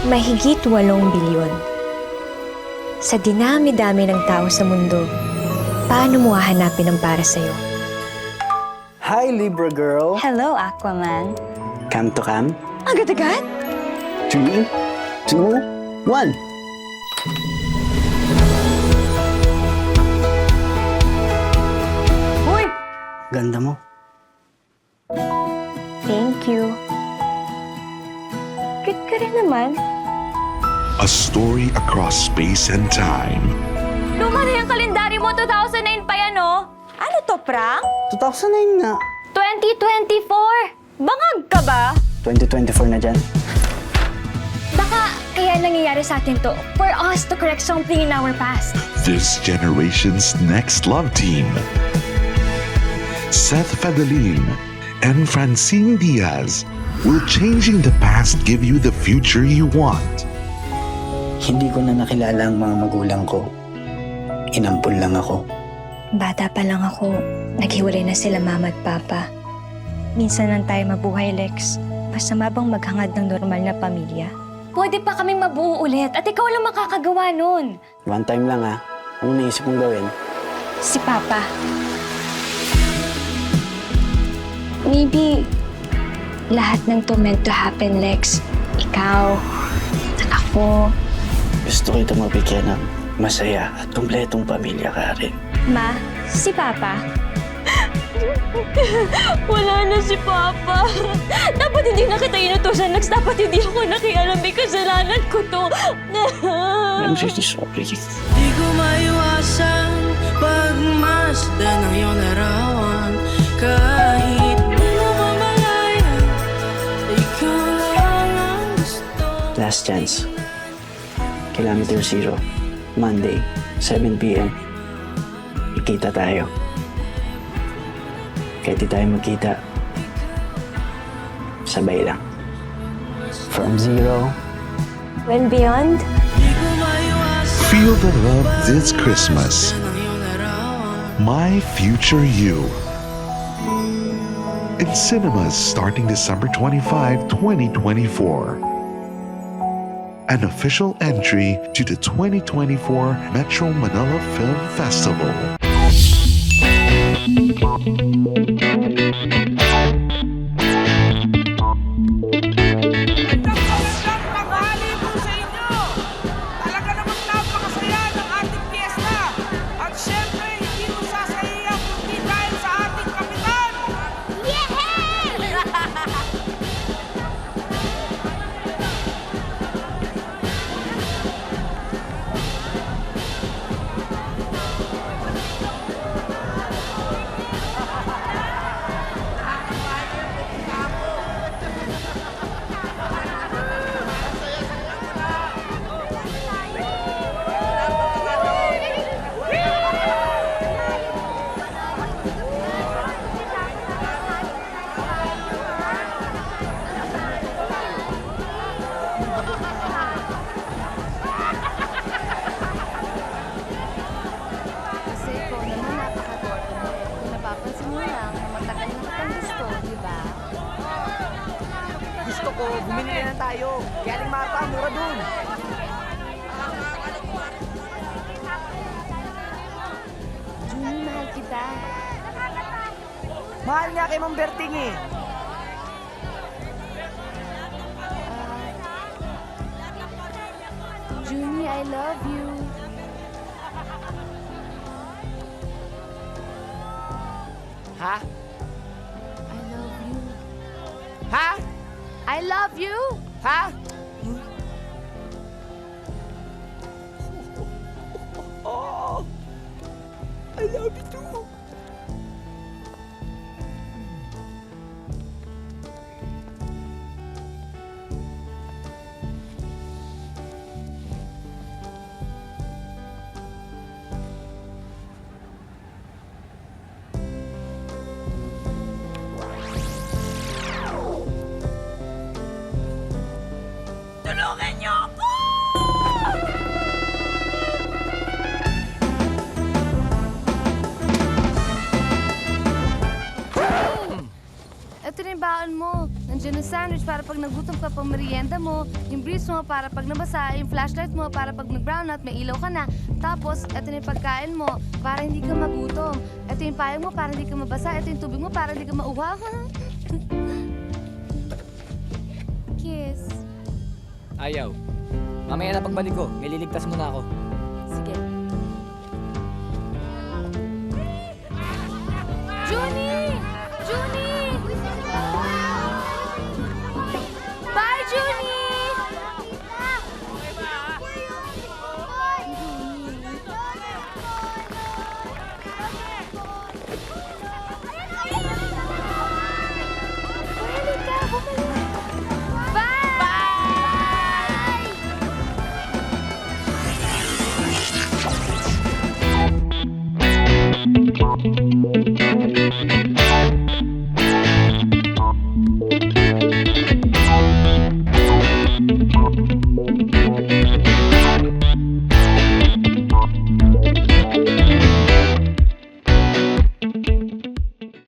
Mahigit 8 bilyon. Sa dinami-dami ng tao sa mundo, paano mo hahanapin ang para sa'yo? Hi, Libra girl. Hello, Aquaman. Come to come? Agad-agad? 3, 2, 1. Uy! Ganda mo. Thank you. Cute ka rin naman. A story across space and time. Luma na yung kalendaryo mo, 2009 pa yan, oh. Ano to, prank? 2009 nga. 2024! Bangag ka ba? 2024 na dyan. Baka kaya nangyayari sa atin to for us to correct something in our past. This generation's next love team. Seth Fadalin and Francine Diaz will changing the past give you the future you want. Hindi ko na nakilala ang mga magulang ko. Inampun lang ako. Bata pa lang ako, naghiwalay na sila mama at papa. Minsan lang tayo mabuhay, Lex. Masama bang maghangad ng normal na pamilya? Pwede pa kaming mabuo ulit at ikaw lang makakagawa nun. One time lang ha. Ano naisip mong gawin? Si Papa. Maybe lahat ng to meant to happen, Lex. Ikaw, ako. Gusto ko itong mabigyan ng masaya at kumpletong pamilya ka rin. Ma, si Papa. Wala na si Papa. Dapat hindi na kita inutusan, Lex. Dapat hindi ako nakialam. May kasalanan ko to. I'm really sorry. Di ko maiwasan pagmasdan ng iyong larawan. Kahit di mo mamalayan, ikaw lang ang gusto. Last chance. Kilometer 0. Monday, 7 p.m. Ikita tayo. Kahit di tayo magkita, sabay lang. From 0. When beyond, Di ko maiwasan Feel the love this Christmas. ng iyong larawan. My Future You. In cinemas starting December 25, 2024. An official entry to the 2024 Metro Manila Film Festival. Tanghali po sa inyo! Talaga namang napakasaya ng ating piyesta! At syempre, hindi mo sasaya kundi dahil sa ating kapitan! Kasi ikaw naman napaka-gordo mo. Kung napapansin mo lang na matagal na kitang gusto, di ba? Gusto ko, bumili na tayo. Galing Marta, mura dun. Junie, mahal kita. Mahal niya kay Mang Berting eh. Junie, I love you. Ha? I love you. Ha? I love you! Ha? Oh, I love you too. Tulungan niyo ako! Ito na yung baon mo. Nandiyan yung sandwich para pag nagutom ka pang merienda mo. Yung briefs mo para pag nabasa. Yung flashlight mo para pag nag-brown out, may ilaw ka na. Tapos, ito na yung pagkain mo para hindi ka magutom. Ito yung payong mo para hindi ka mabasa. Ito yung tubig mo para hindi ka mauhaw. Kiss. Ayaw. Mamaya na pagbalik ko, may liligtas muna ako. Sige.